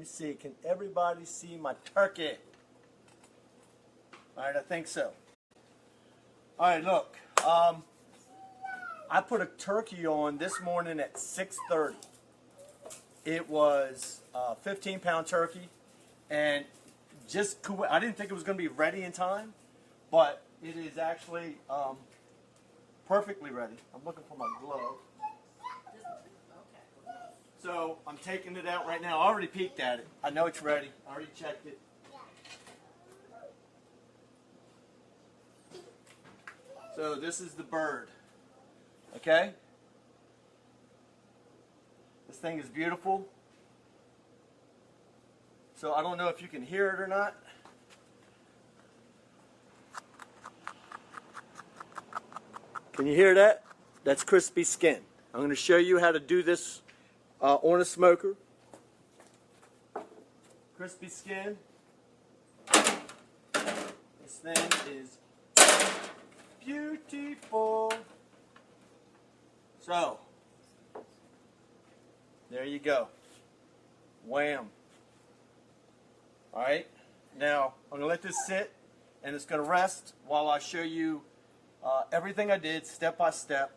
me see. Can everybody see my turkey? All right, I think so. All right, look. I put a turkey on this morning at 6:30. It was a 15-pound turkey, and I didn't think it was going to be ready in time, but it is actually perfectly ready. I'm looking for my glove. So I'm taking it out right now. I already peeked at it. I know it's ready. I already checked it. So this is the bird. Okay? This thing is beautiful. So I don't know if you can hear it or not. Can you hear that? That's crispy skin. I'm going to show you how to do this on a smoker. Crispy skin. This thing is beautiful. So, there you go. Wham. Alright, now I'm going to let this sit and it's going to rest while I show you everything I did step by step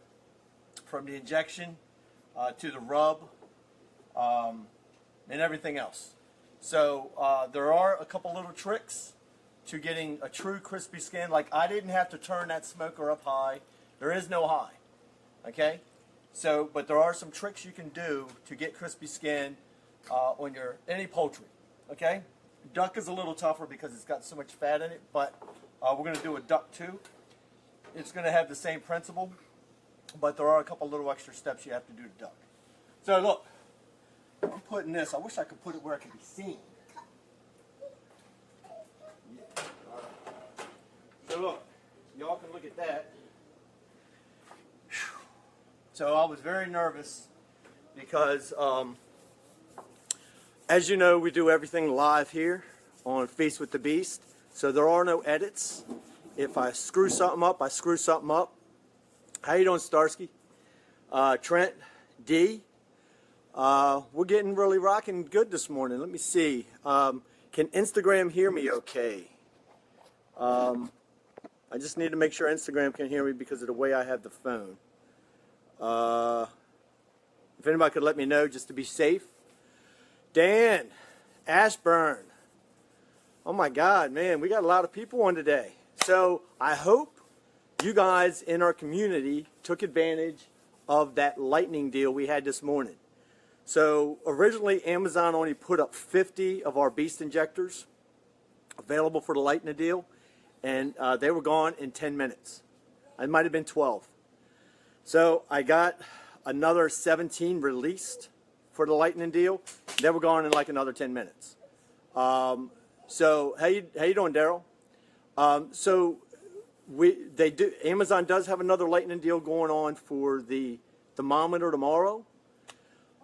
from the injection to the rub and everything else. So there are a couple little tricks to getting a true crispy skin. Like I didn't have to turn that smoker up high. There is no high. Okay? So, but there are some tricks you can do to get crispy skin on any poultry. Okay? Duck is a little tougher because it's got so much fat in it, but we're going to do a duck too. It's going to have the same principle, but there are a couple little extra steps you have to do to duck. So look, I'm putting this. I wish I could put it where it can be seen. Yeah. All right. So look, y'all can look at that. So I was very nervous because, as you know, we do everything live here on Feast with the Beast. So there are no edits. If I screw something up, I screw something up. How you doing, Starsky? Trent, D. We're getting really rocking good this morning. Let me see. Can Instagram hear me okay? I just need to make sure Instagram can hear me because of the way I have the phone. If anybody could let me know just to be safe. Dan, Ashburn. Oh my God, man, we got a lot of people on today. So I hope you guys in our community took advantage of that lightning deal we had this morning. So originally Amazon only put up 50 of our beast injectors available for the lightning deal, and they were gone in 10 minutes. It might have been 12. So I got another 17 released for the lightning deal. They were gone in like another 10 minutes. So how you doing, Daryl? So Amazon does have another lightning deal going on for the thermometer tomorrow.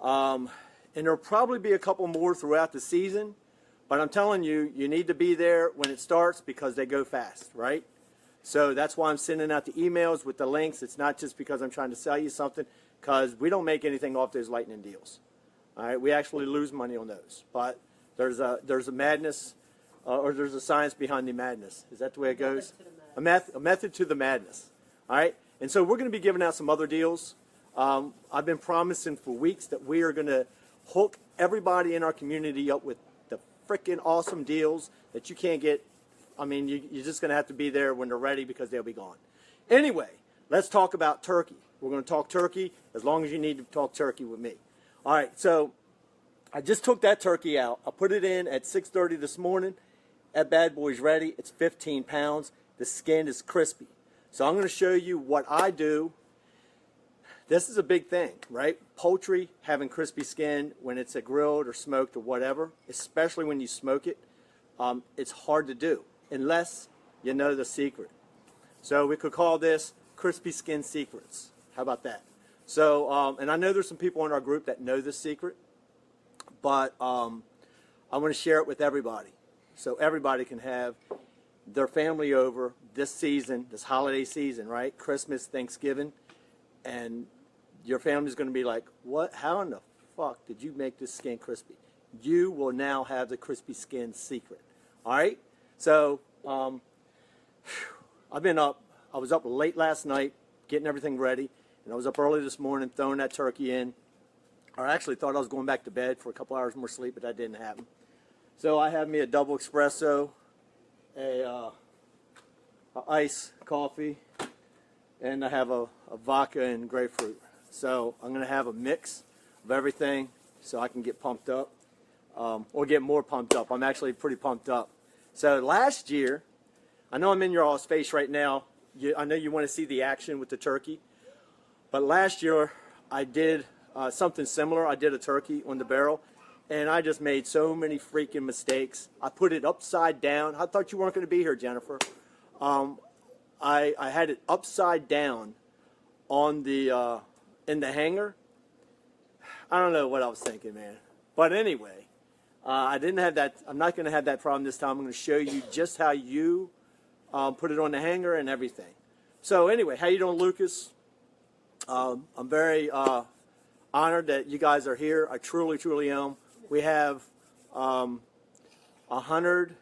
And there'll probably be a couple more throughout the season. But I'm telling you, you need to be there when it starts because they go fast, right? So that's why I'm sending out the emails with the links. It's not just because I'm trying to sell you something, because we don't make anything off those lightning deals. All right, we actually lose money on those. But there's a madness, or there's a science behind the madness. Is that the way it goes? A method to the madness. All right, and so we're going to be giving out some other deals. I've been promising for weeks that we are going to hook everybody in our community up with the freaking awesome deals that you can't get. I mean, you're just going to have to be there when they're ready because they'll be gone. Anyway, let's talk about turkey. We're going to talk turkey as long as you need to talk turkey with me. All right, so I just took that turkey out. I put it in at 6:30 this morning. That bad boy's ready. It's 15 pounds. The skin is crispy. So I'm going to show you what I do. This is a big thing, right? Poultry having crispy skin when it's grilled or smoked or whatever, especially when you smoke it, it's hard to do unless you know the secret. So we could call this crispy skin secrets. How about that? So, and I know there's some people in our group that know this secret, but I want to share it with everybody so everybody can have their family over this season, this holiday season, right? Christmas, Thanksgiving, and your family's going to be like, what? How in the fuck did you make this skin crispy? you will now have the crispy skin secret. All right? So I was up late last night getting everything ready, and I was up early this morning throwing that turkey in. I actually thought I was going back to bed for a couple hours more sleep, but that didn't happen. So I have me a double espresso, a iced coffee, and I have a vodka and grapefruit. So I'm going to have a mix of everything so I can get pumped up, or get more pumped up. I'm actually pretty pumped up. So last year, I know I'm in your all's face right now. I know you want to see the action with the turkey, but last year I did something similar. I did a turkey on the barrel, and I just made so many freaking mistakes. I put it upside down. I thought you weren't going to be here, Jennifer. I had it upside down on the in the hanger. I don't know what I was thinking, man. But anyway, I didn't have that. I'm not going to have that problem this time. I'm going to show you just how you put it on the hanger and everything. So anyway, how you doing, Lucas? I'm very honored that you guys are here. I truly, truly am. We have 100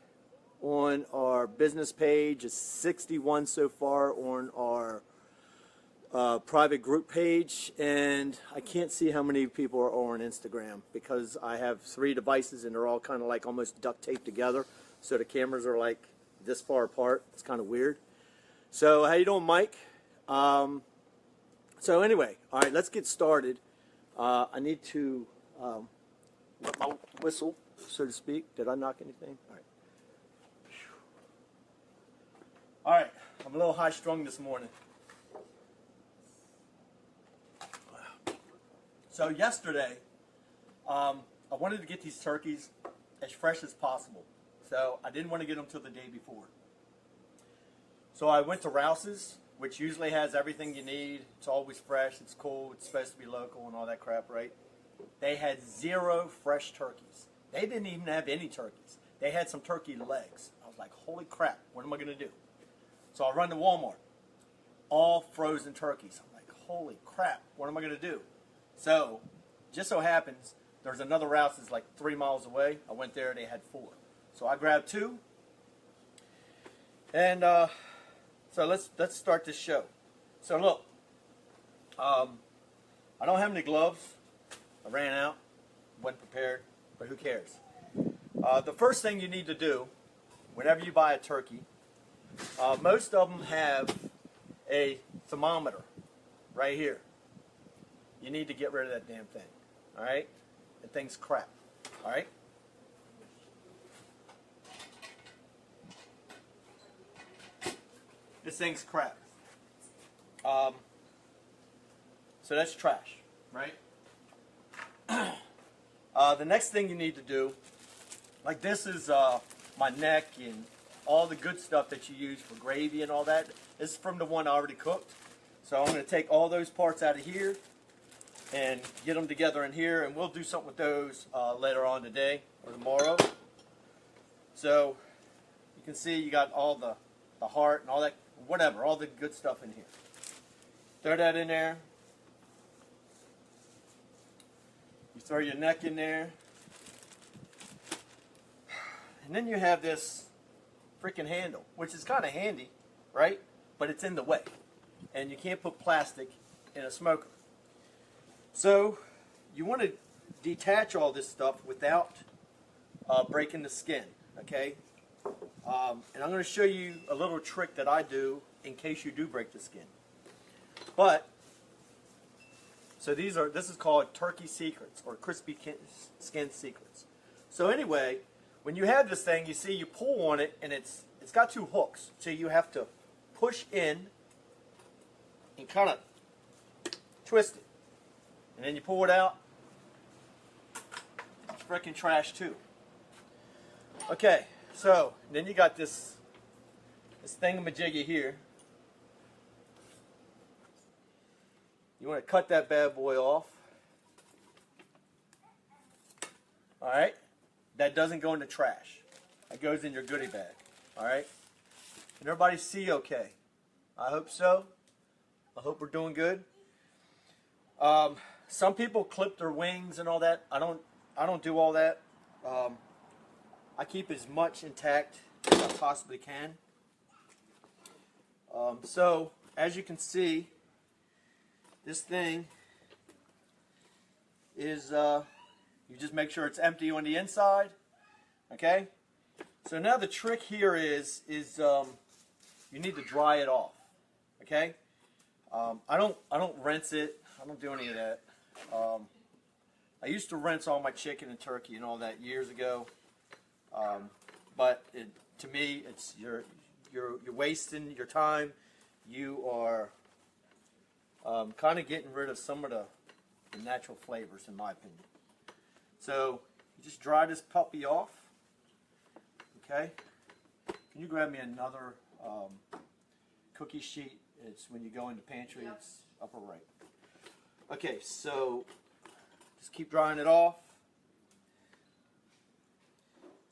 on our business page. It's 61 so far on our private group page, and I can't see how many people are on Instagram because I have 3 devices and they're all kind of like almost duct taped together, so the cameras are like this far apart. It's kind of weird. So how you doing, Mike? So anyway, all right, let's get started. I need to let my whistle, so to speak. Did I knock anything? All right. All right, I'm a little high-strung this morning. So yesterday, I wanted to get these turkeys as fresh as possible. So I didn't want to get them till the day before. So I went to Rouse's, which usually has everything you need. It's always fresh, it's cool, it's supposed to be local and all that crap, right? They had 0 fresh turkeys. They didn't even have any turkeys. They had some turkey legs. I was like, holy crap, what am I going to do? So I run to Walmart. All frozen turkeys. I'm like, holy crap, what am I going to do? So, just so happens, there's another Rouse's like 3 miles away. I went there, they had 4. So I grabbed 2. And so let's start this show. So look, I don't have any gloves. I ran out, wasn't prepared, but who cares? The first thing you need to do, whenever you buy a turkey, most of them have a thermometer right here. You need to get rid of that damn thing, all right? That thing's crap, all right? This thing's crap. So that's trash, right? The next thing you need to do, like this is my neck and all the good stuff that you use for gravy and all that. This is from the one I already cooked. So I'm going to take all those parts out of here and get them together in here, and we'll do something with those later on today or tomorrow. So you can see you got all the heart and all that, whatever, all the good stuff in here. Throw that in there. You throw your neck in there. And then you have this freaking handle, which is kind of handy, right? But it's in the way. And you can't put plastic in a smoker. So you want to detach all this stuff without breaking the skin, okay? And I'm going to show you a little trick that I do in case you do break the skin. But, so this is called turkey secrets or crispy skin secrets. So anyway, when you have this thing, you see you pull on it and it's got 2 hooks. So you have to push in and kind of twist it. And then you pull it out. It's freaking trash too. Okay, so then you got this thingamajiggy here. You want to cut that bad boy off. Alright? That doesn't go in the trash. That goes in your goodie bag. Alright? Can everybody see okay? I hope so. I hope we're doing good. Some people clip their wings and all that. I don't do all that. I keep as much intact as I possibly can. So, as you can see, this thing is, you just make sure it's empty on the inside, okay? So now the trick here is you need to dry it off, okay? I don't rinse it. I don't do any of that. I used to rinse all my chicken and turkey and all that years ago, but to me, it's you're wasting your time. You are kind of getting rid of some of the natural flavors, in my opinion. So you just dry this puppy off. Okay. Can you grab me another cookie sheet? It's when you go in the pantry. It's upper right. Okay, so just keep drying it off.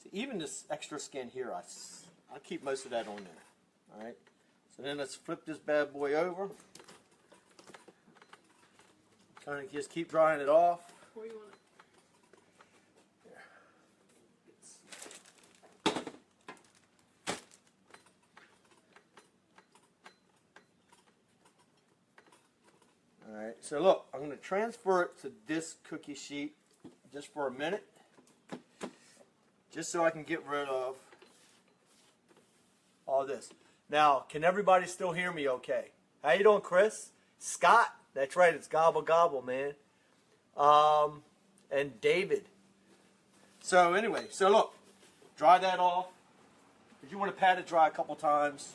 So even this extra skin here, I keep most of that on there. All right. So then let's flip this bad boy over. Kind of just keep drying it off. Where you want it? Alright, so look, I'm going to transfer it to this cookie sheet just for a minute, just so I can get rid of all this. Now, can everybody still hear me okay? How you doing, Chris? Scott, that's right, it's gobble gobble, man. And David. So anyway, so look, dry that off. You want to pat it dry a couple times,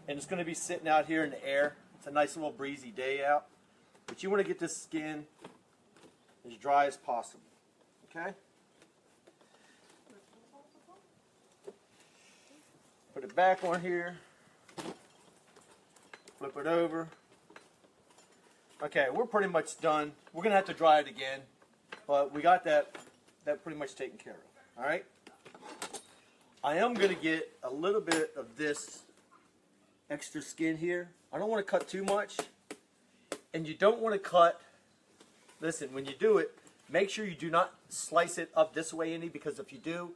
and it's going to be sitting out here in the air. It's a nice little breezy day out. But you want to get this skin as dry as possible. Okay? Put it back on here. Flip it over. Okay, we're pretty much done. We're going to have to dry it again. But we got that pretty much taken care of. Alright? I am going to get a little bit of this extra skin here. I don't want to cut too much. And you don't want to cut, listen, when you do it, make sure you do not slice it up this way any, because if you do,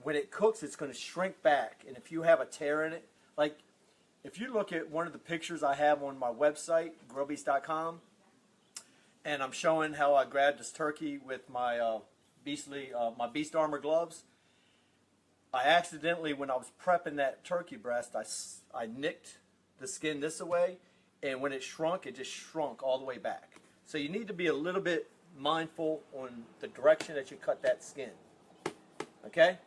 when it cooks, it's going to shrink back. And if you have a tear in it, like if you look at one of the pictures I have on my website, grillbeast.com, and I'm showing how I grabbed this turkey with my my Beast Armor gloves, I accidentally, when I was prepping that turkey breast, I nicked the skin this way. And when it shrunk, it just shrunk all the way back. So you need to be a little bit mindful on the direction that you cut that skin. Okay?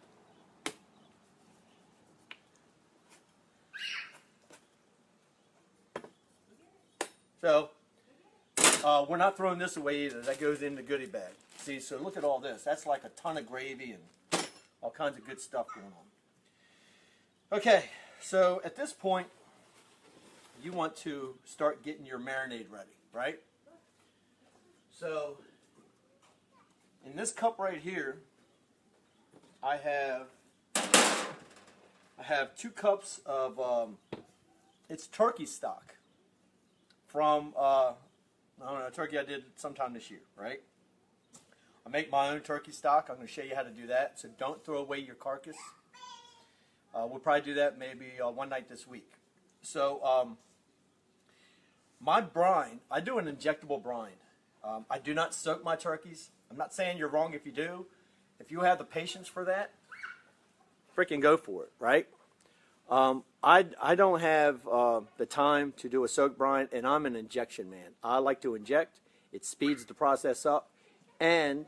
So, we're not throwing this away either. That goes in the goodie bag. See, so look at all this. That's like a ton of gravy and all kinds of good stuff going on. Okay, so at this point, you want to start getting your marinade ready, right? So, in this cup right here, I have 2 cups of it's turkey stock from I don't know, a turkey I did sometime this year, right? I make my own turkey stock. I'm going to show you how to do that. So don't throw away your carcass. We'll probably do that maybe one night this week. So my brine, I do an injectable brine. I do not soak my turkeys. I'm not saying you're wrong if you do. If you have the patience for that, freaking go for it, right? I don't have the time to do a soak brine, and I'm an injection man. I like to inject. It speeds the process up, and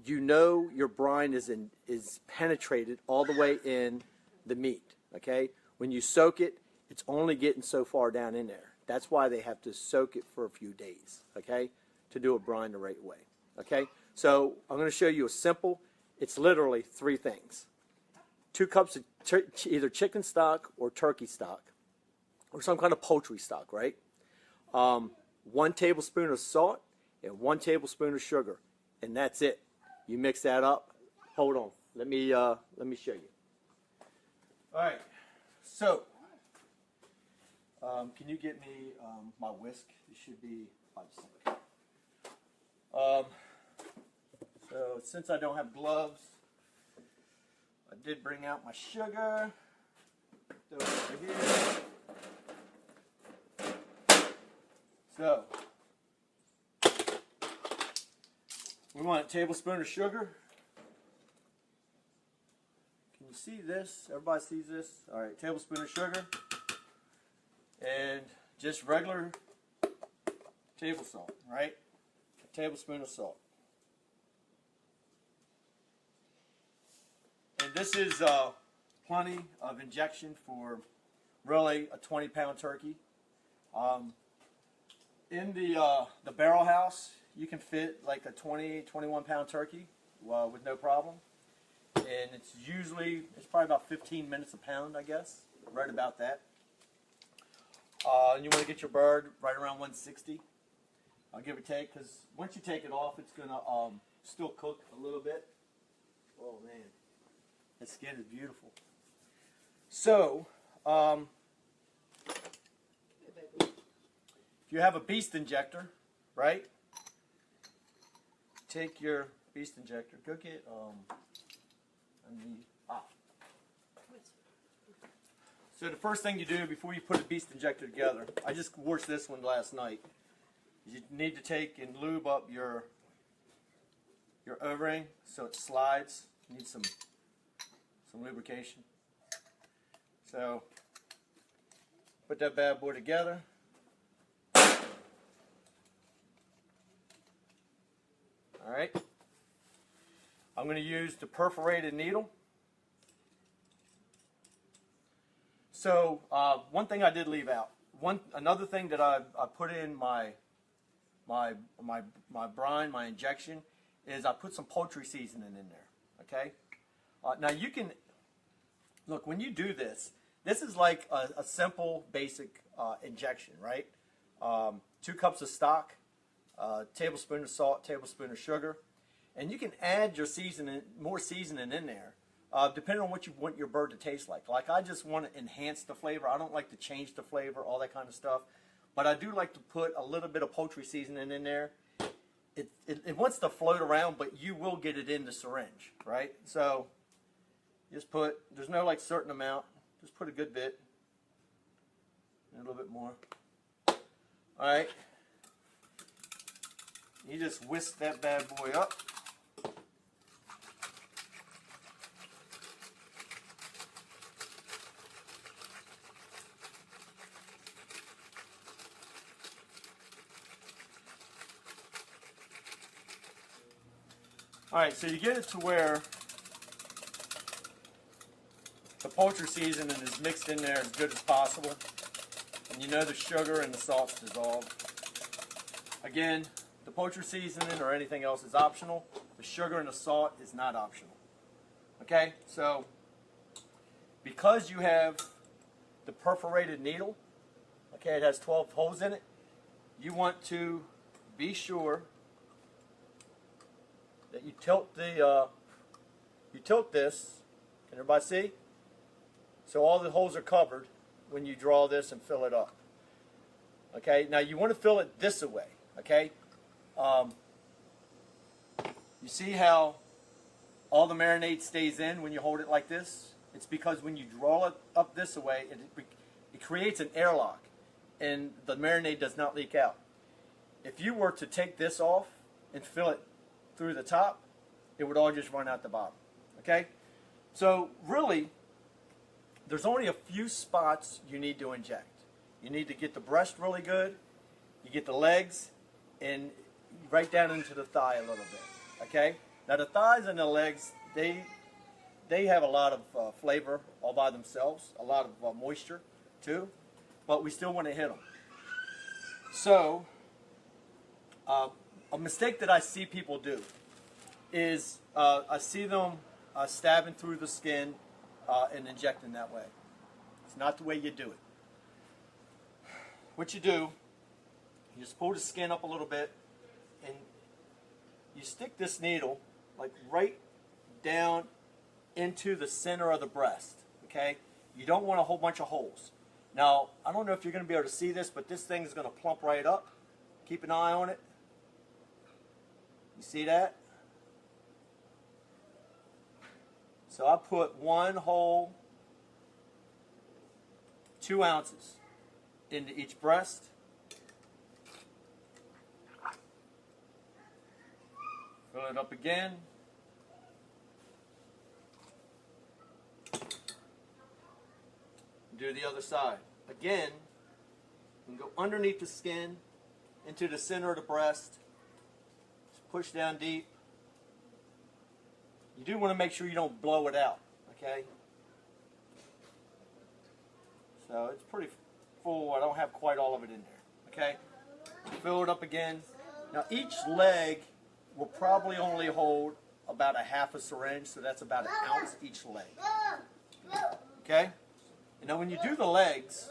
you know your brine is penetrated all the way in the meat. Okay, when you soak it, it's only getting so far down in there. That's why they have to soak it for a few days. Okay, to do a brine the right way. Okay, so I'm going to show you a simple. It's literally 3 things. 2 cups of either chicken stock or turkey stock or some kind of poultry stock, right? 1 tablespoon of salt and 1 tablespoon of sugar, and that's it. You mix that up. Hold on. Let me show you. All right. So, can you get me my whisk? It should be. So So since I don't have gloves, I did bring out my sugar. Throw it over here. So we want a tablespoon of sugar. Can you see this? Everybody sees this? All right, tablespoon of sugar. And just regular table salt, right? A tablespoon of salt. And this is plenty of injection for really a 20-pound turkey. In the barrel house, you can fit like a 21-pound turkey with no problem. And it's probably about 15 minutes a pound, I guess, right about that. And you want to get your bird right around 160. I'll give or take, because once you take it off, it's going to still cook a little bit. Oh, man. That skin is beautiful. So, if you have a beast injector, right? Take your beast injector. Go get, So the first thing you do before you put a beast injector together, I just washed this one last night. You need to take and lube up your O-ring so it slides. You need some lubrication. So put that bad boy together. All right. I'm going to use the perforated needle. So one thing I did leave out. Another thing that I put in my brine, my injection, is I put some poultry seasoning in there. Okay. Now you can look when you do this. This is like a simple, basic injection, right? 2 cups of stock, tablespoon of salt, tablespoon of sugar, and you can add your seasoning, more seasoning in there. Depending on what you want your bird to taste like. Like I just want to enhance the flavor. I don't like to change the flavor, all that kind of stuff. But I do like to put a little bit of poultry seasoning in there. It wants to float around, but you will get it in the syringe, right? So just put, there's no like certain amount. Just put a good bit. And a little bit more. All right. You just whisk that bad boy up. All right, so you get it to where the poultry seasoning is mixed in there as good as possible. And you know the sugar and the salt's dissolved. Again, the poultry seasoning or anything else is optional. The sugar and the salt is not optional. Okay, so because you have the perforated needle, okay, it has 12 holes in it, you want to be sure that you tilt this. Can everybody see? So all the holes are covered when you draw this and fill it up. Okay. Now you want to fill it this way. Okay. You see how all the marinade stays in when you hold it like this? It's because when you draw it up this way, it creates an airlock, and the marinade does not leak out. If you were to take this off and fill it through the top, it would all just run out the bottom. Okay? So really, there's only a few spots you need to inject. You need to get the breast really good, you get the legs, and right down into the thigh a little bit. Okay? Now the thighs and the legs, they have a lot of flavor all by themselves, a lot of moisture too, but we still want to hit them. So a mistake that I see people do is I see them stabbing through the skin and injecting that way. It's not the way you do it. What you do, you just pull the skin up a little bit and you stick this needle like right down into the center of the breast. Okay? You don't want a whole bunch of holes. Now, I don't know if you're going to be able to see this, but this thing is going to plump right up. Keep an eye on it. You see that? So I put one whole 2 ounces into each breast. Fill it up again. Do the other side. Again, you can go underneath the skin into the center of the breast. Just push down deep. You do want to make sure you don't blow it out, okay? So it's pretty full. I don't have quite all of it in there, okay? Fill it up again. Now each leg will probably only hold about a half a syringe, so that's about 1 ounce each leg. Okay? And now when you do the legs,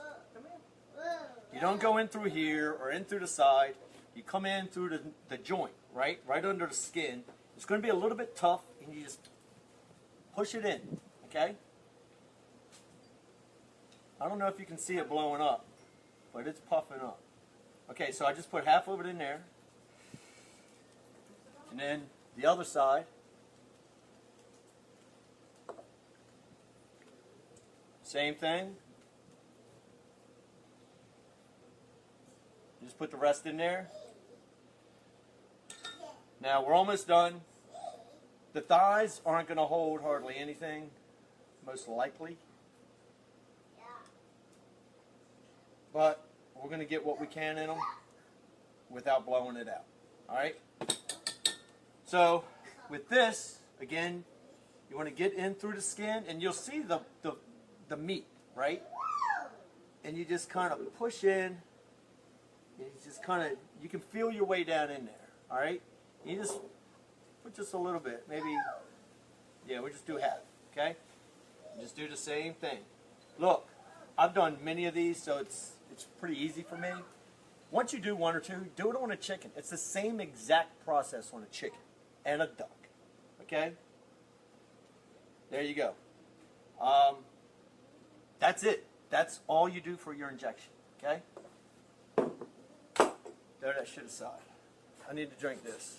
you don't go in through here or in through the side. You come in through the joint, right? Right under the skin. It's going to be a little bit tough, and you just push it in, okay? I don't know if you can see it blowing up, but it's puffing up. Okay, so I just put half of it in there. And then the other side. Same thing. Just put the rest in there. Now we're almost done. The thighs aren't going to hold hardly anything, most likely. But we're going to get what we can in them without blowing it out. All right? So with this, again, you want to get in through the skin, and you'll see the meat, right? And you just kind of push in. You just kind of, you can feel your way down in there, all right? You just put just a little bit, maybe, yeah, we'll just do half, okay? Just do the same thing. Look, I've done many of these, so it's pretty easy for me. Once you do 1 or 2, do it on a chicken. It's the same exact process on a chicken and a duck, okay? There you go. That's it. That's all you do for your injection, okay? Throw that shit aside. I need to drink this.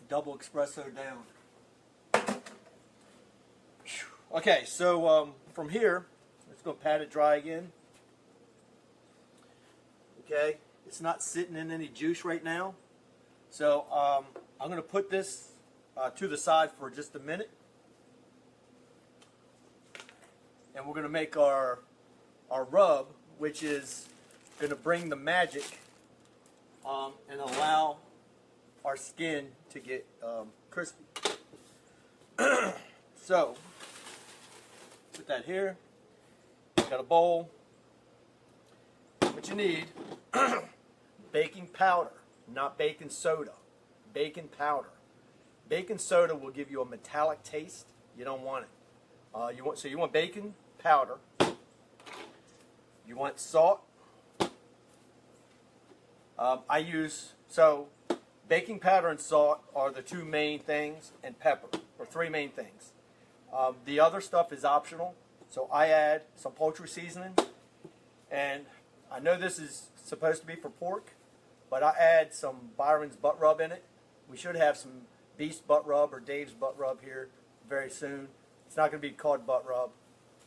Double espresso down. Okay, so from here, let's go pat it dry again. Okay, it's not sitting in any juice right now. So I'm going to put this to the side for just a minute. And we're going to make our rub, which is going to bring the magic and allow our skin to get crispy. So, put that here. Got a bowl. What you need, baking powder, not baking soda. Baking powder. Baking soda will give you a metallic taste. You don't want it. You want baking powder. You want salt. Baking powder and salt are the 2 main things, and pepper, or 3 main things. The other stuff is optional, so I add some poultry seasoning, and I know this is supposed to be for pork, but I add some Byron's butt rub in it. We should have some Beast butt rub or Dave's butt rub here very soon. It's not going to be called butt rub,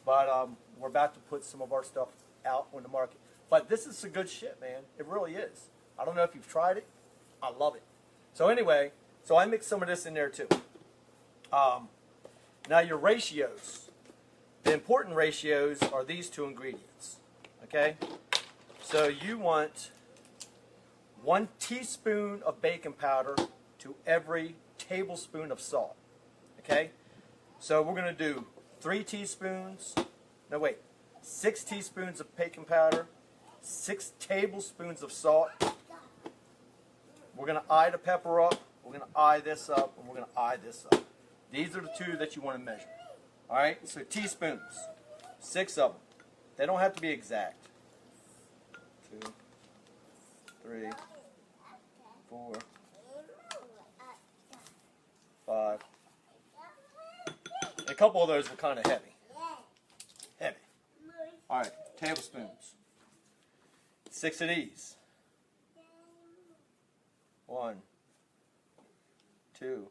but we're about to put some of our stuff out on the market. But this is some good shit, man. It really is. I don't know if you've tried it. I love it. So anyway, I mix some of this in there too. Now your ratios. The important ratios are these 2 ingredients. Okay? So you want 1 teaspoon of baking powder to every tablespoon of salt. Okay? So we're going to do 6 teaspoons of baking powder, 6 tablespoons of salt. We're going to eye the pepper up, we're going to eye this up, and we're going to eye this up. These are the 2 that you want to measure. Alright, so teaspoons, 6 of them. They don't have to be exact. 2, 3, 4, 5. A couple of those were kind of heavy. Alright, tablespoons. 6 of these. 1, 2,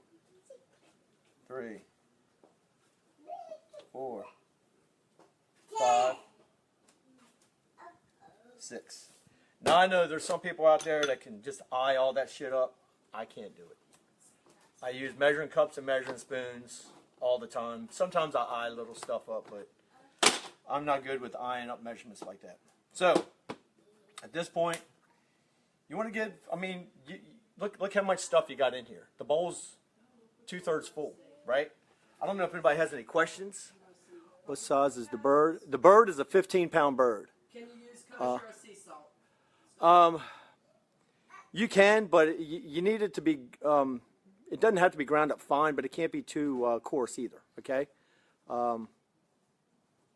3, 4, 5, 6. Now I know there's some people out there that can just eye all that shit up. I can't do it. I use measuring cups and measuring spoons all the time. Sometimes I eye little stuff up, but I'm not good with eyeing up measurements like that. So, at this point, you want to get, I mean, look how much stuff you got in here. The bowl's 2/3 full, right? I don't know if anybody has any questions. What size is the bird? The bird is a 15-pound bird. Can you use kosher or sea salt? You can, but you need it to be, it doesn't have to be ground up fine, but it can't be too coarse either, okay?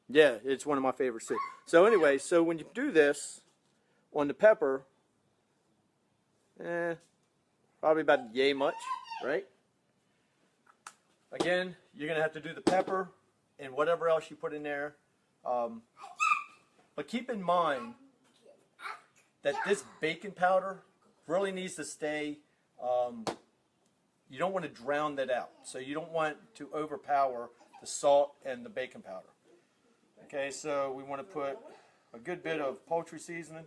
Yeah, it's one of my favorites too. So anyway, so when you do this on the pepper, probably about yay much, right? Again, you're going to have to do the pepper and whatever else you put in there. But keep in mind that this baking powder really needs to stay, you don't want to drown that out. So you don't want to overpower the salt and the baking powder. Okay, so we want to put a good bit of poultry seasoning.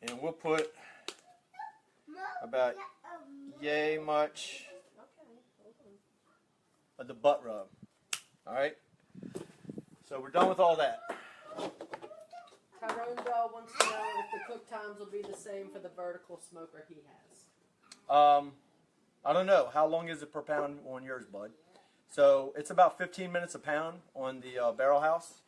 And we'll put about yay much of the butt rub. Alright? So we're done with all that. Tyrone Bell wants to know if the cook times will be the same for the vertical smoker he has. I don't know. How long is it per pound on yours, bud? So it's about 15 minutes a pound on the barrel house.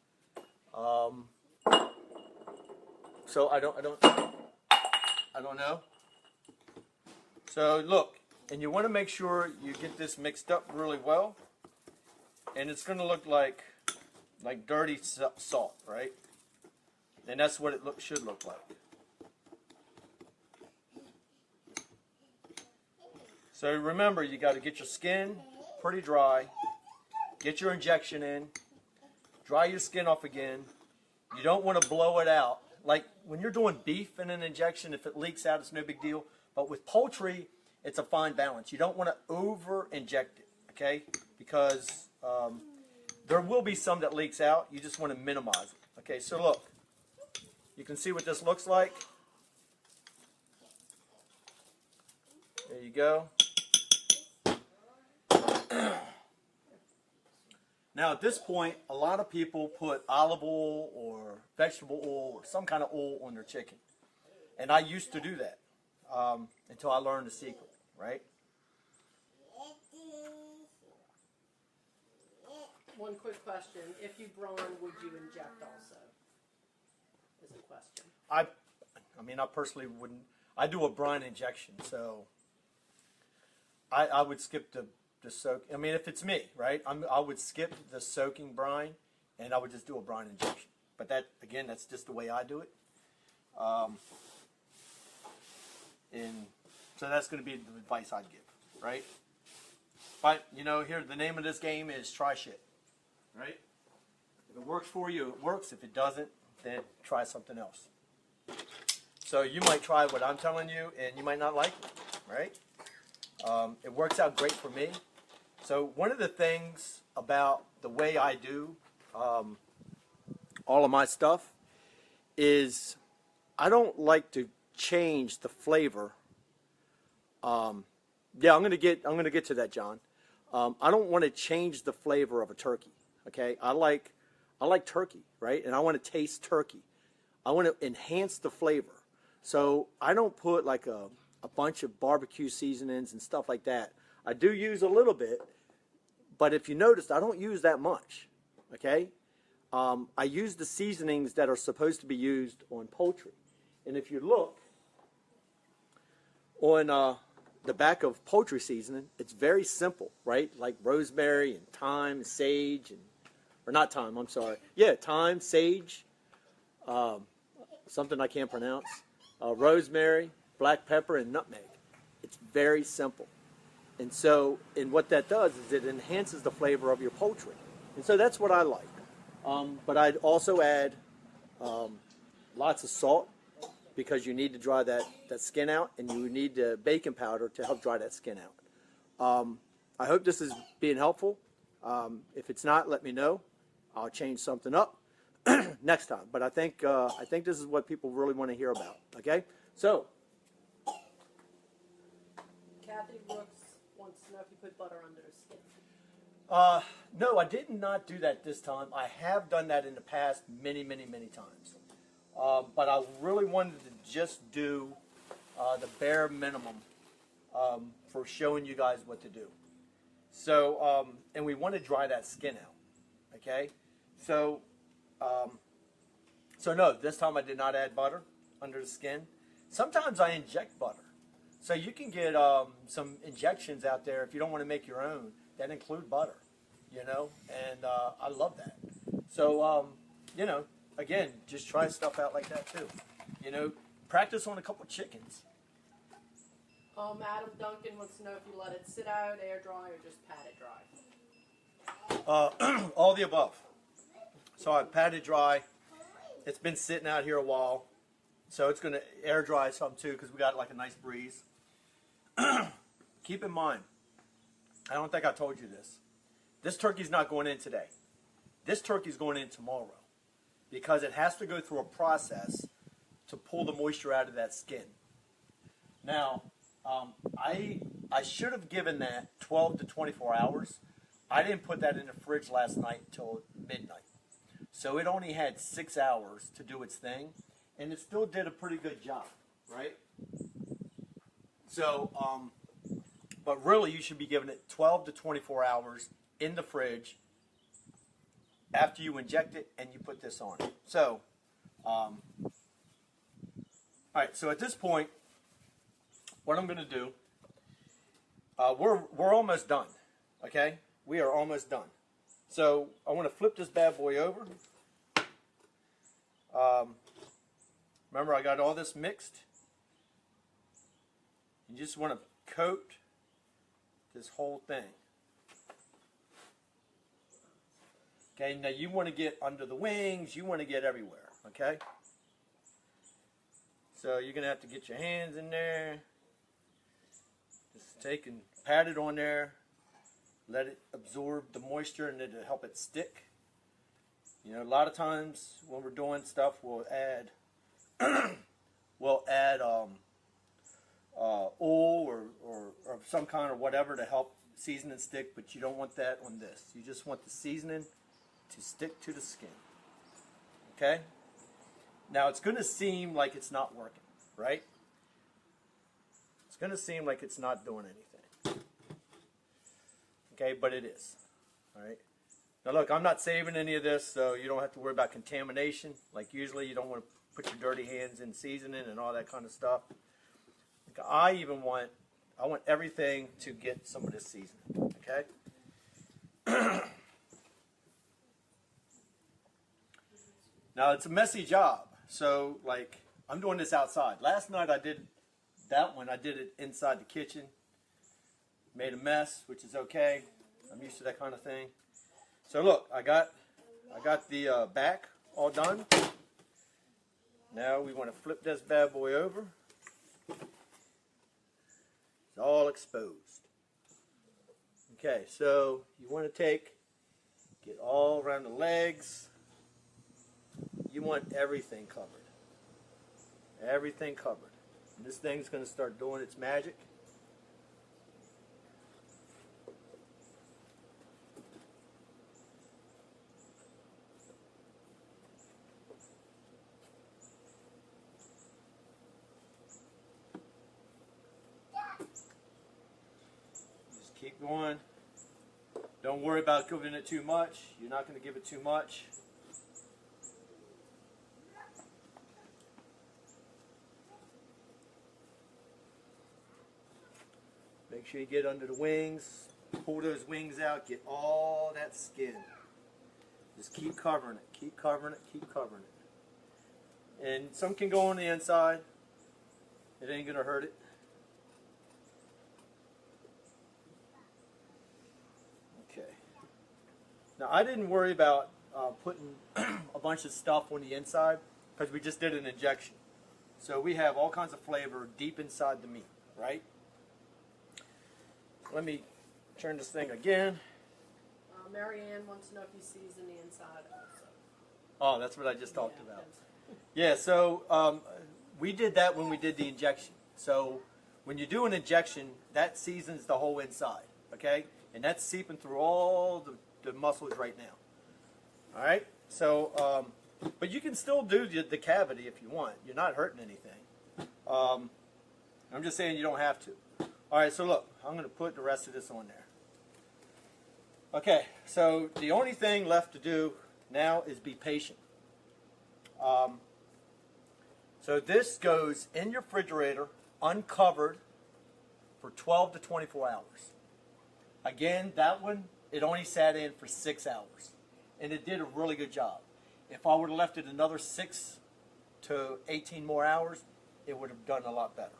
So I don't know. So look, and you want to make sure you get this mixed up really well, and it's going to look like dirty salt, right? And that's what it should look like. So remember, you got to get your skin pretty dry, get your injection in, dry your skin off again. You don't want to blow it out. Like when you're doing beef in an injection, if it leaks out, it's no big deal. But with poultry, it's a fine balance. You don't want to over-inject it, okay? Because there will be some that leaks out. You just want to minimize it. Okay, so look. You can see what this looks like. There you go. Now at this point, a lot of people put olive oil or vegetable oil or some kind of oil on their chicken. And I used to do that until I learned the secret, right? One quick question. If you brine, would you inject also? Is a question. I mean, I personally wouldn't. I do a brine injection, so I would skip the soak. I mean, if it's me, right, I would skip the soaking brine, and I would just do a brine injection. But that, again, that's just the way I do it. And so that's going to be the advice I'd give, right? But, you know, here, the name of this game is try shit, right? If it works for you, it works. If it doesn't, then try something else. So you might try what I'm telling you, and you might not like it, right? It works out great for me. So one of the things about the way I do all of my stuff is I don't like to change the flavor. Yeah, I'm gonna get to that, John. I don't want to change the flavor of a turkey. Okay, I like turkey, right? And I want to taste turkey. I want to enhance the flavor. So I don't put like a bunch of barbecue seasonings and stuff like that. I do use a little bit, but if you noticed, I don't use that much. Okay, I use the seasonings that are supposed to be used on poultry. And if you look on the back of Poultry Seasoning, it's very simple, right? Like rosemary and thyme and sage, or not thyme, I'm sorry. Yeah, thyme, sage, something I can't pronounce, rosemary, black pepper, and nutmeg. It's very simple. And so, and what that does is it enhances the flavor of your poultry. And so that's what I like. But I'd also add lots of salt because you need to dry that skin out, and you need the baking powder to help dry that skin out. I hope this is being helpful. If it's not, let me know. I'll change something up next time. But I think this is what people really want to hear about. Okay, so Kathy Brooks wants to know if you put butter under the skin. no, I did not do that this time. I have done that in the past many times. But I really wanted to just do the bare minimum for showing you guys what to do. So, and we want to dry that skin out. Okay, so no, this time I did not add butter under the skin. Sometimes I inject butter. So you can get some injections out there if you don't want to make your own that include butter, you know, and I love that. So, you know, again, just try stuff out like that too. You know, practice on a couple chickens. Adam Duncan wants to know if you let it sit out, air dry, or just pat it dry. All the above. So I pat it dry. It's been sitting out here a while, so it's going to air dry some too because we got like a nice breeze. Keep in mind, I don't think I told you this. This turkey's not going in today. This turkey's going in tomorrow because it has to go through a process to pull the moisture out of that skin. Now, I should have given that 12 to 24 hours. I didn't put that in the fridge last night until midnight. So it only had 6 hours to do its thing, and it still did a pretty good job, right? So, but really you should be giving it 12 to 24 hours in the fridge after you inject it and you put this on. So, all right, so at this point, what I'm going to do, we're almost done, okay? We are almost done. So I want to flip this bad boy over. Remember, I got all this mixed. You just want to coat this whole thing. Okay, now you want to get under the wings, you want to get everywhere, okay? So you're going to have to get your hands in there. Just take and pat it on there. Let it absorb the moisture and it'll help it stick. You know, a lot of times when we're doing stuff, we'll add oil or some kind of whatever to help season and stick, but you don't want that on this. You just want the seasoning to stick to the skin. Okay? Now it's going to seem like it's not working, right? It's going to seem like it's not doing anything. Okay, but it is. All right. Now look, I'm not saving any of this, so you don't have to worry about contamination. Like usually you don't want to put your dirty hands in seasoning and all that kind of stuff. Like I want everything to get some of this seasoning. Okay. Now it's a messy job, so like I'm doing this outside. Last night I did that one. I did it inside the kitchen. Made a mess, which is okay. I'm used to that kind of thing. So look, I got the back all done. Now we want to flip this bad boy over. It's all exposed. Okay, so you want to get all around the legs. You want everything covered. Everything covered. And this thing's going to start doing its magic. Just keep going. Don't worry about giving it too much. You're not going to give it too much. Make sure you get under the wings, pull those wings out, get all that skin. Just keep covering it, keep covering it, keep covering it. And some can go on the inside. It ain't going to hurt it. Okay. Now I didn't worry about putting a bunch of stuff on the inside because we just did an injection. So we have all kinds of flavor deep inside the meat, right? Let me turn this thing again. Mary Ann wants to know if you season the inside also. Oh, that's what I just talked about. Yeah, so we did that when we did the injection. So when you do an injection, that seasons the whole inside, okay? And that's seeping through all the muscles right now. All right? So, but you can still do the cavity if you want. You're not hurting anything. I'm just saying you don't have to. All right, so look, I'm going to put the rest of this on there. Okay, so the only thing left to do now is be patient. So this goes in your refrigerator, uncovered, for 12 to 24 hours. Again, that one, it only sat in for 6 hours. And it did a really good job. If I would have left it another 6 to 18 more hours, it would have done a lot better.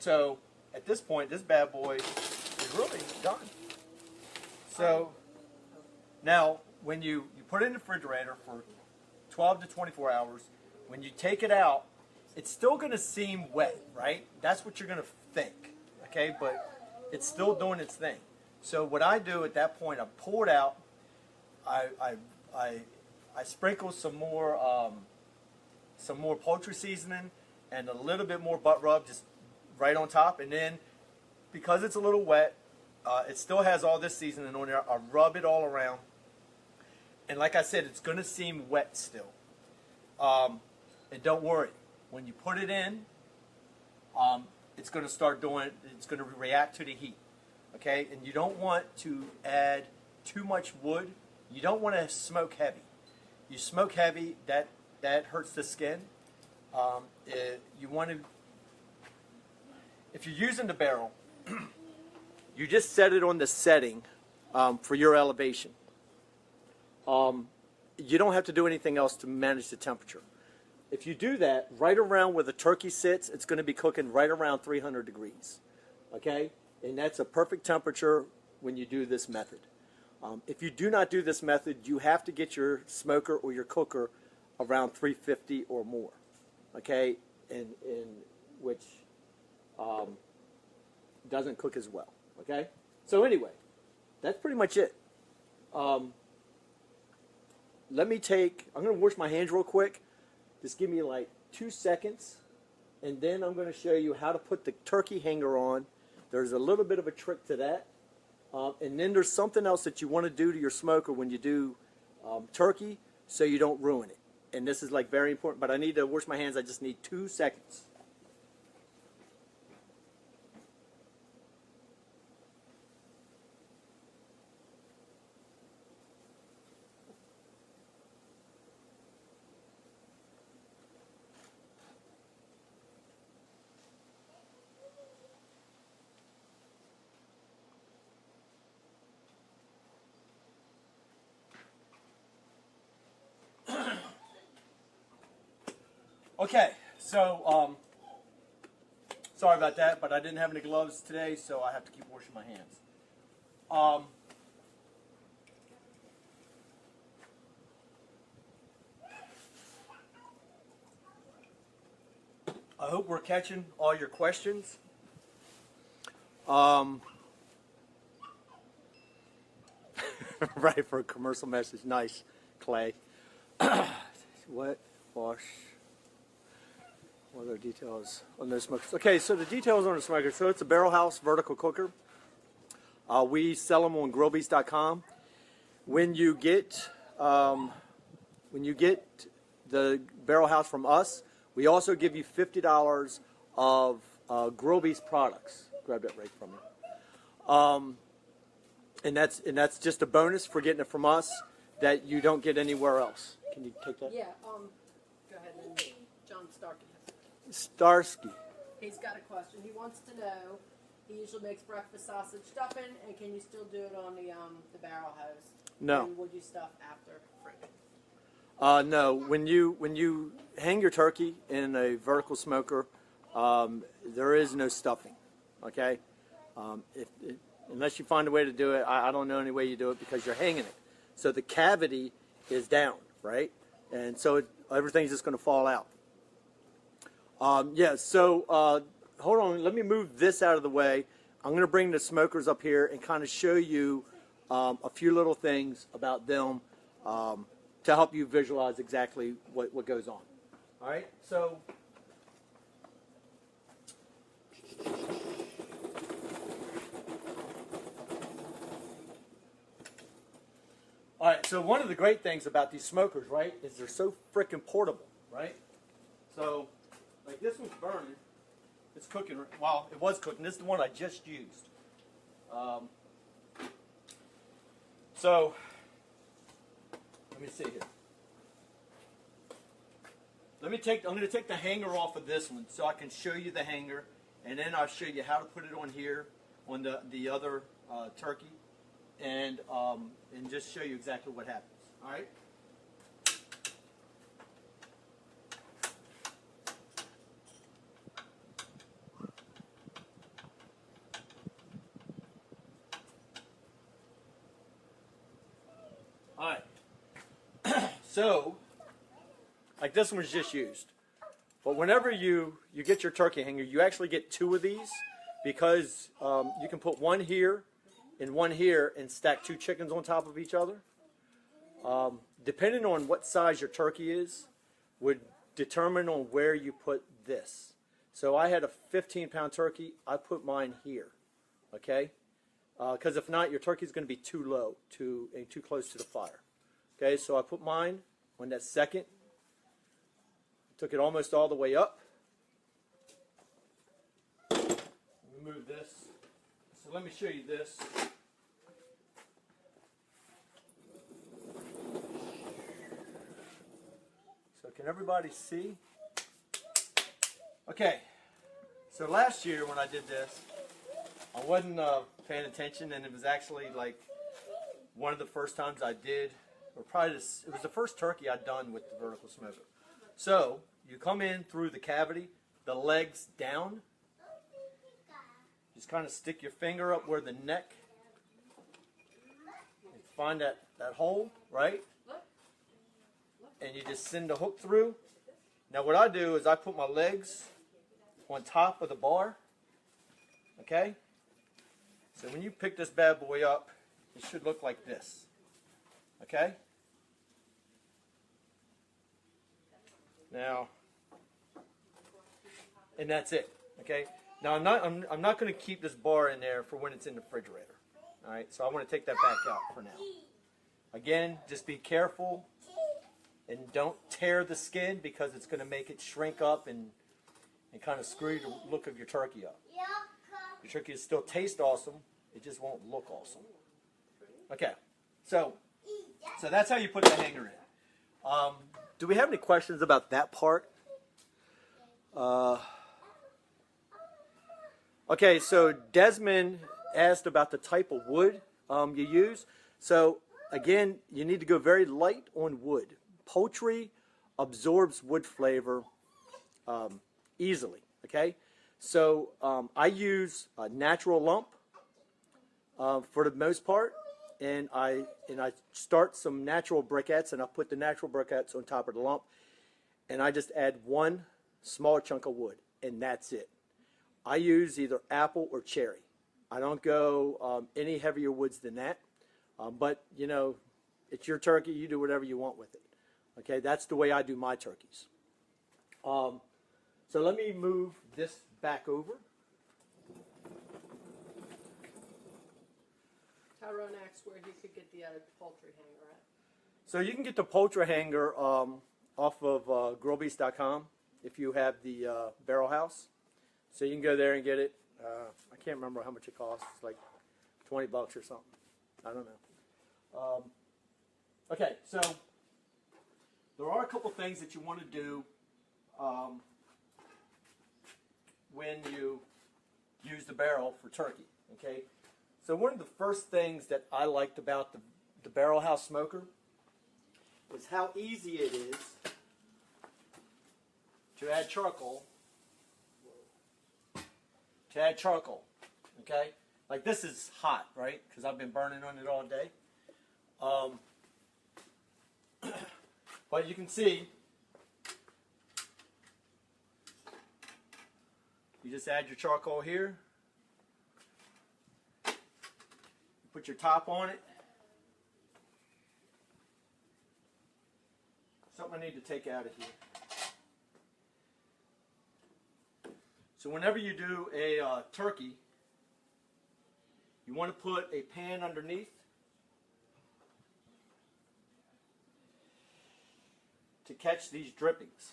So at this point, this bad boy is really done. So now, when you put it in the refrigerator for 12 to 24 hours, when you take it out, it's still going to seem wet, right? That's what you're going to think, okay? But it's still doing its thing. So what I do at that point, I pull it out, I sprinkle some more poultry seasoning and a little bit more butt rub just right on top, and then because it's a little wet, it still has all this seasoning on there. I rub it all around, and like I said, it's going to seem wet still. And don't worry, when you put it in, it's going to start doing. It's going to react to the heat, okay? And you don't want to add too much wood. You don't want to smoke heavy. You smoke heavy, that hurts the skin. You want to. If you're using the barrel, you just set it on the setting for your elevation. You don't have to do anything else to manage the temperature. If you do that, right around where the turkey sits, it's going to be cooking right around 300 degrees. Okay? And that's a perfect temperature when you do this method. If you do not do this method, you have to get your smoker or your cooker around 350 or more. Okay? In which doesn't cook as well. Okay? So anyway, that's pretty much it. I'm going to wash my hands real quick. Just give me like 2 seconds, and then I'm going to show you how to put the turkey hanger on. There's a little bit of a trick to that. And then there's something else that you want to do to your smoker when you do turkey so you don't ruin it. And this is like very important, but I need to wash my hands. I just need 2 seconds. Okay, so sorry about that, but I didn't have any gloves today, so I have to keep washing my hands. I hope we're catching all your questions. Right, for a commercial message. Nice, Clay. What? Wash. What other details on those smokers? Okay, so the details on the smoker. So it's a barrel house vertical cooker. We sell them on grillbeast.com. When you get the barrel house from us, we also give you $50 of Grill Beast products. Grab that right from me. And that's just a bonus for getting it from us that you don't get anywhere else. Can you take that? Yeah, go ahead and John Starkey. Starsky. He's got a question. He wants to know, he usually makes breakfast sausage stuffing, and can you still do it on the barrel hose? No. And would you stuff after frying? No. When you hang your turkey in a vertical smoker, there is no stuffing. Okay? Unless you find a way to do it, I don't know any way you do it because you're hanging it. So the cavity is down, right? and so everything's just going to fall out. Yeah, so hold on. Let me move this out of the way. I'm going to bring the smokers up here and kind of show you a few little things about them to help you visualize exactly what goes on. All right, so all right, so one of the great things about these smokers, right, is they're so freaking portable, right? So, like this one's burning. It's cooking. Well, it was cooking. This is the one I just used. So, let me see here. I'm going to take the hanger off of this one so I can show you the hanger, and then I'll show you how to put it on here on the other turkey, and just show you exactly what happens. All right. All right. So, like this one was just used. But whenever you get your turkey hanger, you actually get two of these because you can put one here and one here and stack two chickens on top of each other. Depending on what size your turkey is, would determine on where you put this. So I had a 15-pound turkey. I put mine here, okay? Because if not, your turkey's going to be too low and too close to the fire. Okay, so I put mine on that second. Took it almost all the way up. Remove this. So let me show you this. So can everybody see? Okay. So last year when I did this, I wasn't paying attention, and it was actually like one of the first times I did, or probably it was the first turkey I'd done with the vertical smoker. So you come in through the cavity, the legs down. Just kind of stick your finger up where the neck. And find that hole, right? And you just send the hook through. Now what I do is I put my legs on top of the bar. Okay? So when you pick this bad boy up, it should look like this. Okay? Now, and that's it. Okay. Now I'm not going to keep this bar in there for when it's in the refrigerator. All right. So I want to take that back out for now. Again, just be careful and don't tear the skin because it's going to make it shrink up and kind of screw the look of your turkey up. Your turkey will still taste awesome. It just won't look awesome. Okay. So that's how you put the hanger in. Do we have any questions about that part? Okay, so Desmond asked about the type of wood you use. So again, you need to go very light on wood. Poultry absorbs wood flavor easily. Okay, so I use a natural lump for the most part. And I start some natural briquettes, and I put the natural briquettes on top of the lump, and I just add one small chunk of wood, and that's it. I use either apple or cherry. I don't go any heavier woods than that, but you know, it's your turkey. You do whatever you want with it. Okay, that's the way I do my turkeys. So let me move this back over. Tyrone asked where he could get the poultry hanger at. So you can get the poultry hanger off of grillbeast.com if you have the barrel house. So you can go there and get it. I can't remember how much it costs. It's like $20 or something. I don't know. Okay, so there are a couple things that you want to do when you use the barrel for turkey. Okay. So one of the first things that I liked about the barrel house smoker was how easy it is to add charcoal. Okay? Like this is hot, right? Because I've been burning on it all day. But you can see, you just add your charcoal here, put your top on it. Something I need to take out of here. So whenever you do a turkey, you want to put a pan underneath to catch these drippings.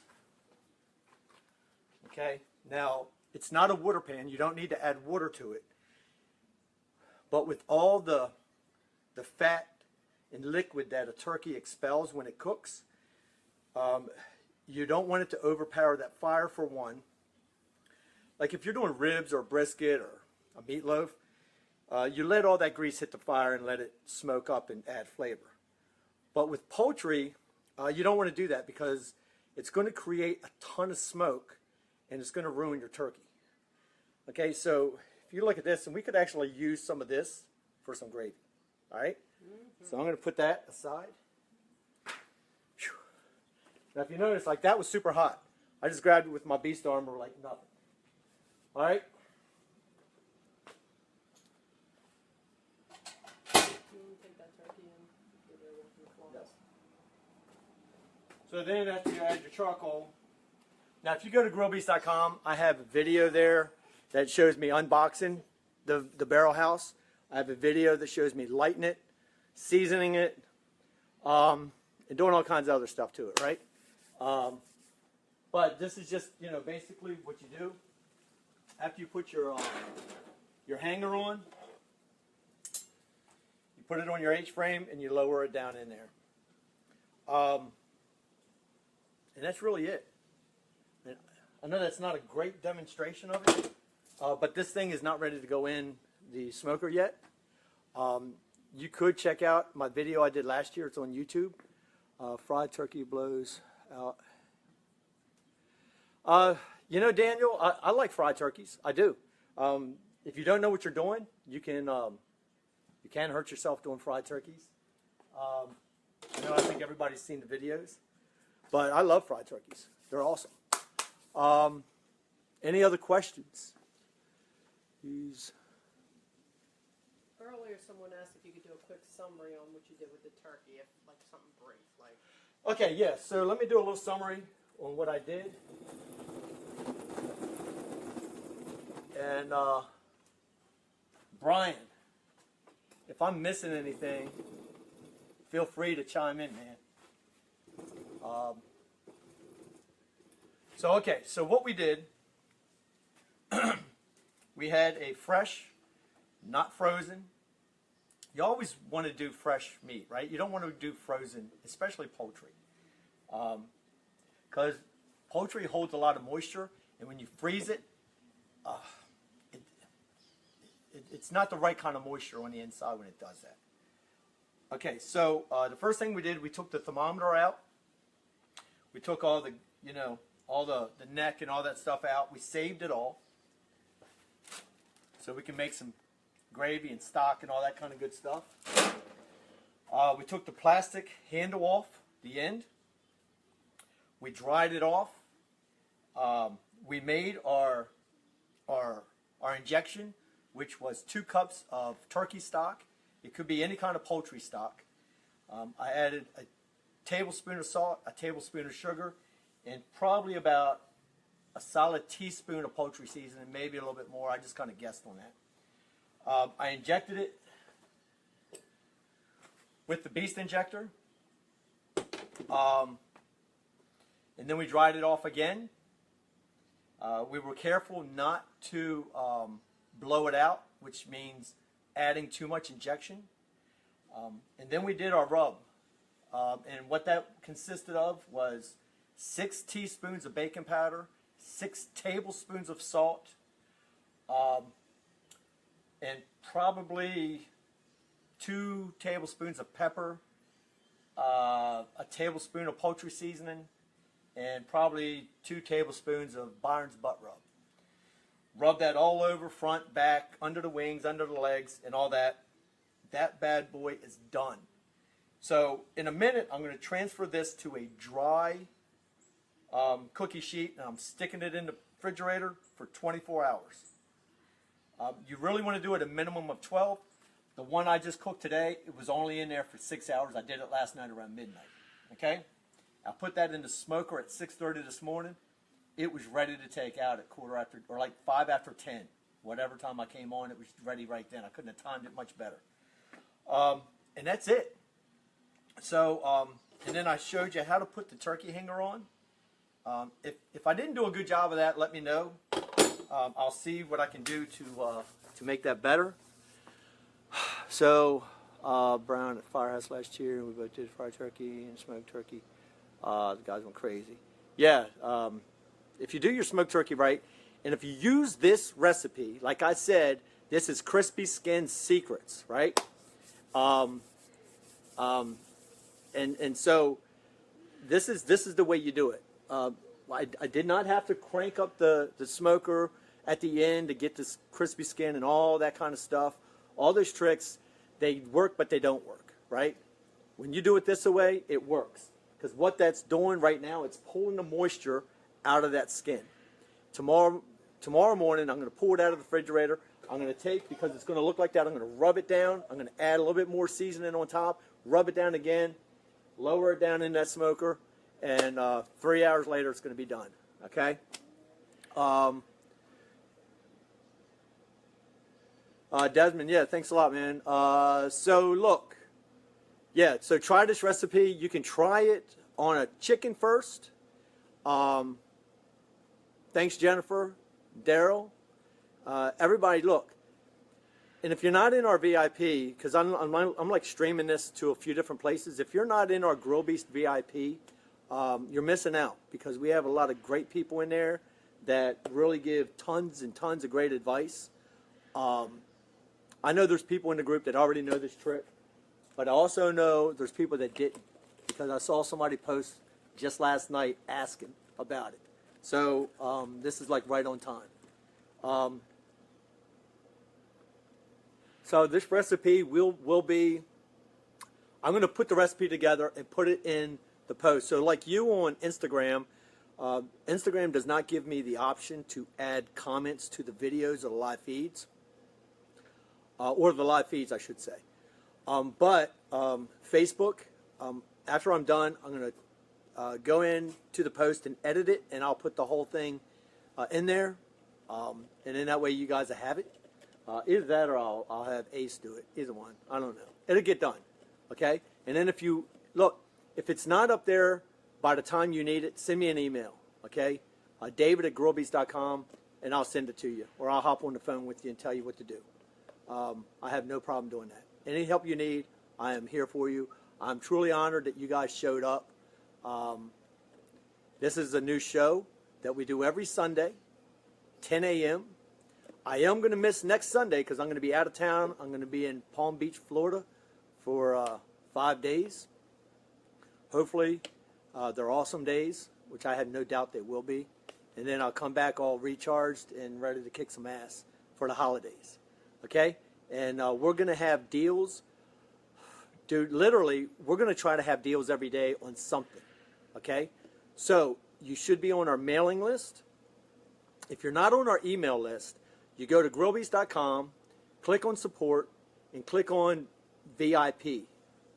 Okay, now it's not a water pan. You don't need to add water to it. But with all the fat and liquid that a turkey expels when it cooks, you don't want it to overpower that fire, for one. Like if you're doing ribs or brisket or a meatloaf, you let all that grease hit the fire and let it smoke up and add flavor. But with poultry, you don't want to do that because it's going to create a ton of smoke and it's going to ruin your turkey. Okay, so if you look at this, and we could actually use some of this for some gravy. All right? So I'm going to put that aside. Whew. Now if you notice, like that was super hot. I just grabbed it with my beast armor like nothing. All right? Take that turkey and get it away from the floor. Yes. So then after you add your charcoal, now if you go to grillbeast.com, I have a video there that shows me unboxing the barrel house. I have a video that shows me lighting it, seasoning it, and doing all kinds of other stuff to it, right? But this is just, you know, basically what you do. After you put your hanger on, you put it on your H-frame and you lower it down in there. And that's really it. And I know that's not a great demonstration of it, but this thing is not ready to go in the smoker yet. You could check out my video I did last year. It's on YouTube. Fried turkey blows out. You know, Daniel, I like fried turkeys. I do. If you don't know what you're doing, you can hurt yourself doing fried turkeys. I think everybody's seen the videos, but I love fried turkeys. They're awesome. Any other questions? Earlier, someone asked if you could do a quick summary on what you did with the turkey, if like something brief, like. Okay, yeah. So let me do a little summary on what I did. And Brian, if I'm missing anything, feel free to chime in, man. So what we did, we had a fresh, not frozen. You always want to do fresh meat, right? You don't want to do frozen, especially poultry. Because poultry holds a lot of moisture, and when you freeze it, it's not the right kind of moisture on the inside when it does that. Okay, so the first thing we did, we took the thermometer out. We took all the, all the neck and all that stuff out. We saved it all so we can make some gravy and stock and all that kind of good stuff. We took the plastic handle off the end. We dried it off. We made our injection, which was 2 cups of turkey stock. It could be any kind of poultry stock. I added a tablespoon of salt, a tablespoon of sugar, and probably about a solid teaspoon of poultry seasoning, maybe a little bit more. I just kind of guessed on that. I injected it with the beast injector. And then we dried it off again. We were careful not to blow it out, which means adding too much injection. And then we did our rub. And what that consisted of was 6 teaspoons of baking powder, 6 tablespoons of salt, and probably 2 tablespoons of pepper, a tablespoon of poultry seasoning, and probably 2 tablespoons of Byron's butt rub. Rub that all over, front, back, under the wings, under the legs, and all that. That bad boy is done. So in a minute, I'm going to transfer this to a dry cookie sheet, and I'm sticking it in the refrigerator for 24 hours. You really want to do it a minimum of 12. The one I just cooked today, it was only in there for 6 hours. I did it last night around midnight. Okay? I put that in the smoker at 6:30 this morning. It was ready to take out at quarter after, or like 5 after 10. Whatever time I came on, it was ready right then. I couldn't have timed it much better. And that's it. So, and then I showed you how to put the turkey hanger on. If I didn't do a good job of that, let me know. I'll see what I can do to make that better. So, Brown at Firehouse last year, we both did fried turkey and smoked turkey. The guys went crazy. Yeah, if you do your smoked turkey right, and if you use this recipe, like I said, this is Crispy Skin Secrets, right? And so this is the way you do it. I did not have to crank up the smoker at the end to get this crispy skin and all that kind of stuff. All those tricks, they work, but they don't work, right? When you do it this way, it works. Because what that's doing right now, it's pulling the moisture out of that skin. Tomorrow morning, I'm going to pull it out of the refrigerator. I'm going to take, because it's going to look like that, I'm going to rub it down. I'm going to add a little bit more seasoning on top, rub it down again, lower it down in that smoker, and 3 hours later, it's going to be done, okay? Desmond, yeah, thanks a lot, man. So look, yeah, so try this recipe. You can try it on a chicken first. Thanks, Jennifer, Daryl, everybody. Look, and if you're not in our VIP, because I'm like streaming this to a few different places. If you're not in our Grill Beast VIP, you're missing out, because we have a lot of great people in there that really give tons and tons of great advice. I know there's people in the group that already know this trick, but I also know there's people that didn't, because I saw somebody post just last night asking about it. So this is like right on time. So this recipe will be, I'm going to put the recipe together and put it in the post. So like you on Instagram, Instagram does not give me the option to add comments to the videos or the live feeds. Or the live feeds, I should say. But Facebook, after I'm done, I'm going to go in to the post and edit it, and I'll put the whole thing in there. And then that way you guys will have it. Either that or I'll have Ace do it. Either one. I don't know. It'll get done. Okay? And then if you, look, if it's not up there by the time you need it, send me an email. Okay? David@grillbeast.com, and I'll send it to you. Or I'll hop on the phone with you and tell you what to do. I have no problem doing that. Any help you need, I am here for you. I'm truly honored that you guys showed up. This is a new show that we do every Sunday, 10 a.m. I am going to miss next Sunday because I'm going to be out of town. I'm going to be in Palm Beach, Florida for 5 days. Hopefully, they're awesome days, which I have no doubt they will be. And then I'll come back all recharged and ready to kick some ass for the holidays. Okay? And we're going to have deals. Dude, literally, we're going to try to have deals every day on something. Okay? So, you should be on our mailing list. If you're not on our email list, you go to grillbeast.com, click on support, and click on VIP.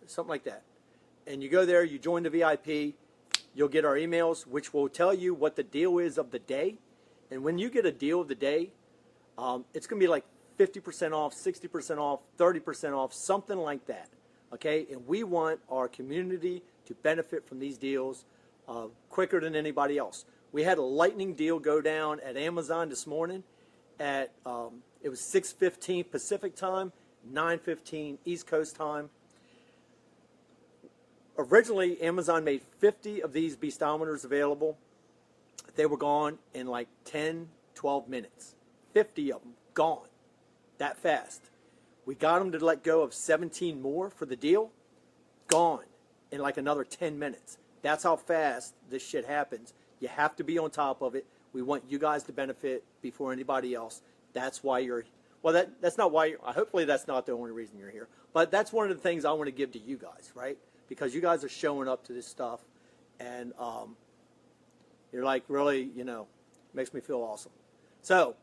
Something like that. And you go there, you join the VIP, you'll get our emails, which will tell you what the deal is of the day. And when you get a deal of the day, it's going to be like 50% off, 60% off, 30% off, something like that. Okay? And we want our community to benefit from these deals quicker than anybody else. We had a lightning deal go down at Amazon this morning at, it was 6:15 Pacific time, 9:15 East Coast time. Originally, Amazon made 50 of these beastometers available. They were gone in like 10, 12 minutes. 50 of them gone that fast. We got them to let go of 17 more for the deal. Gone in like another 10 minutes. That's how fast this shit happens. You have to be on top of it. We want you guys to benefit before anybody else. That's why you're, well, that's not why, hopefully that's not the only reason you're here. But that's one of the things I want to give to you guys, right? because you guys are showing up to this stuff, and you're like really, makes me feel awesome. So,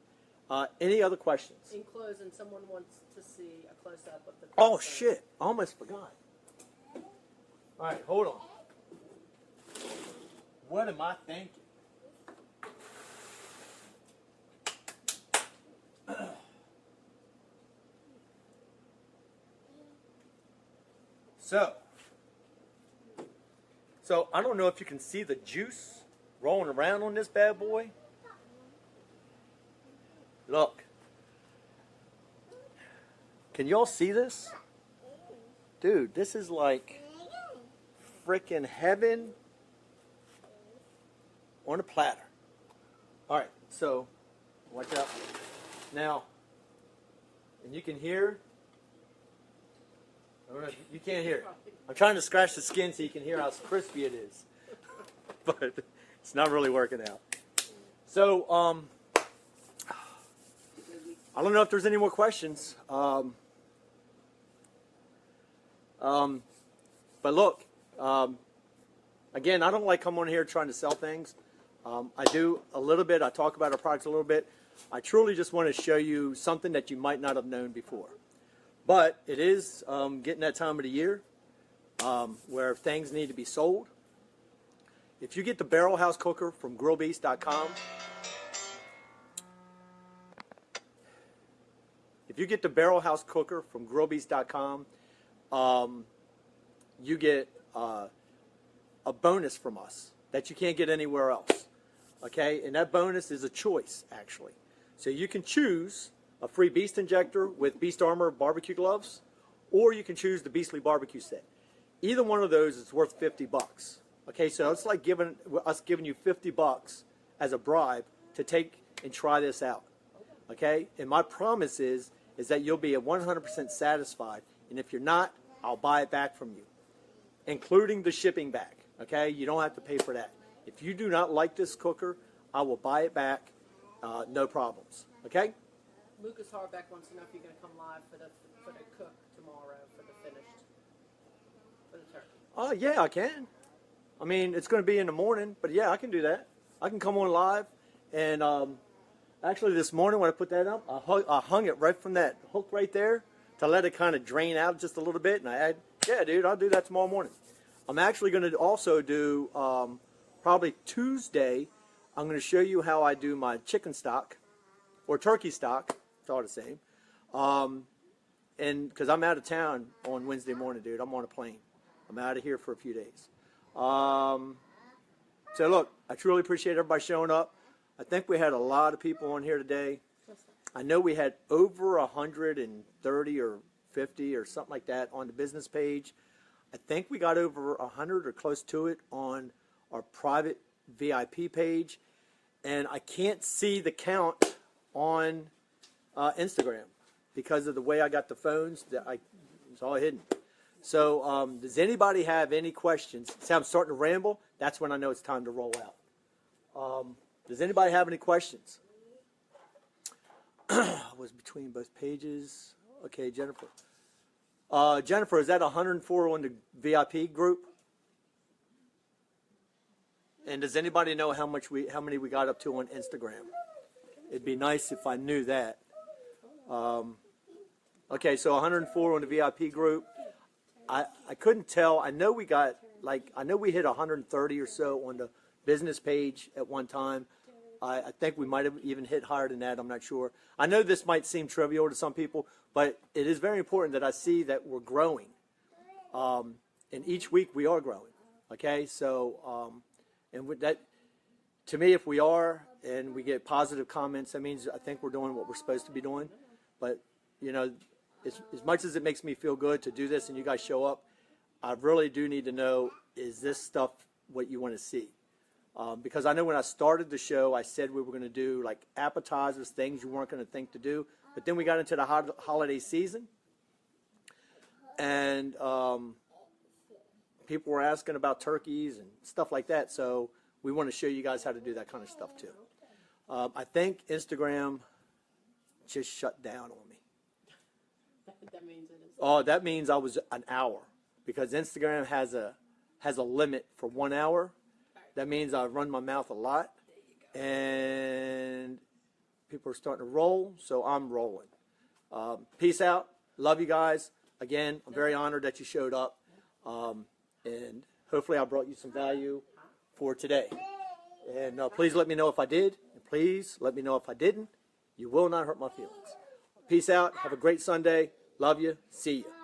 any other questions? In closing, someone wants to see a close-up of the. Oh shit! I almost forgot. All right, hold on. What am I thinking? So I don't know if you can see the juice rolling around on this bad boy. Look. Can y'all see this? Dude, this is like freaking heaven on a platter. All right, so watch out. Now, and you can hear, I don't know, you can't hear it. I'm trying to scratch the skin so you can hear how crispy it is. But it's not really working out. So, I don't know if there's any more questions. But look, again, I don't like coming on here trying to sell things. I do a little bit. I talk about our products a little bit. I truly just want to show you something that you might not have known before. But it is getting that time of the year where things need to be sold. If you get the Barrel House Cooker from grillbeast.com, you get a bonus from us that you can't get anywhere else. Okay, and that bonus is a choice, actually. So you can choose a free Beast Injector with Beast Armor barbecue gloves, or you can choose the Beastly Barbecue Set. Either one of those is worth $50. Okay, so it's like giving you $50 as a bribe to take and try this out. Okay, and my promise is that you'll be 100% satisfied, and if you're not, I'll buy it back from you, including the shipping back. Okay, you don't have to pay for that. If you do not like this cooker, I will buy it back, no problems. Okay? Lucas Harbeck wants to know if you're going to come live for the cook tomorrow for the finished, for the turkey. Oh, yeah, I can. I mean, it's going to be in the morning, but yeah, I can do that. I can come on live, and actually this morning when I put that up, I hung it right from that hook right there to let it kind of drain out just a little bit, and yeah, dude, I'll do that tomorrow morning. I'm actually going to also do, probably Tuesday, I'm going to show you how I do my chicken stock, or turkey stock, it's all the same, and because I'm out of town on Wednesday morning, dude, I'm on a plane. I'm out of here for a few days. So look, I truly appreciate everybody showing up. I think we had a lot of people on here today. I know we had over 130 or 50 or something like that on the business page. I think we got over 100 or close to it on our private VIP page. And I can't see the count on Instagram because of the way I got the phones. It's all hidden. So does anybody have any questions? See, I'm starting to ramble. That's when I know it's time to roll out. Does anybody have any questions? Was between both pages. Okay, Jennifer. Jennifer, is that 104 on the VIP group? And does anybody know how many we got up to on Instagram? It'd be nice if I knew that. Okay, so 104 on the VIP group. I couldn't tell. I know we got I know we hit 130 or so on the business page at one time. I think we might have even hit higher than that. I'm not sure. I know this might seem trivial to some people, but it is very important that I see that we're growing. And each week we are growing. Okay, so and with that, to me, if we are and we get positive comments, that means I think we're doing what we're supposed to be doing. But as much as it makes me feel good to do this and you guys show up, I really do need to know, is this stuff what you want to see? Because I know when I started the show, I said we were going to do like appetizers, things you weren't going to think to do. But then we got into the holiday season, and people were asking about turkeys and stuff like that. So we want to show you guys how to do that kind of stuff too. I think Instagram just shut down on me. That means it is. Oh, that means I was an hour because Instagram has a limit for 1 hour. That means I run my mouth a lot, and people are starting to roll, so I'm rolling. Peace out. Love you guys. Again, I'm very honored that you showed up, and hopefully I brought you some value for today. And please let me know if I did, and please let me know if I didn't. You will not hurt my feelings. Peace out. Have a great Sunday. Love you. See you.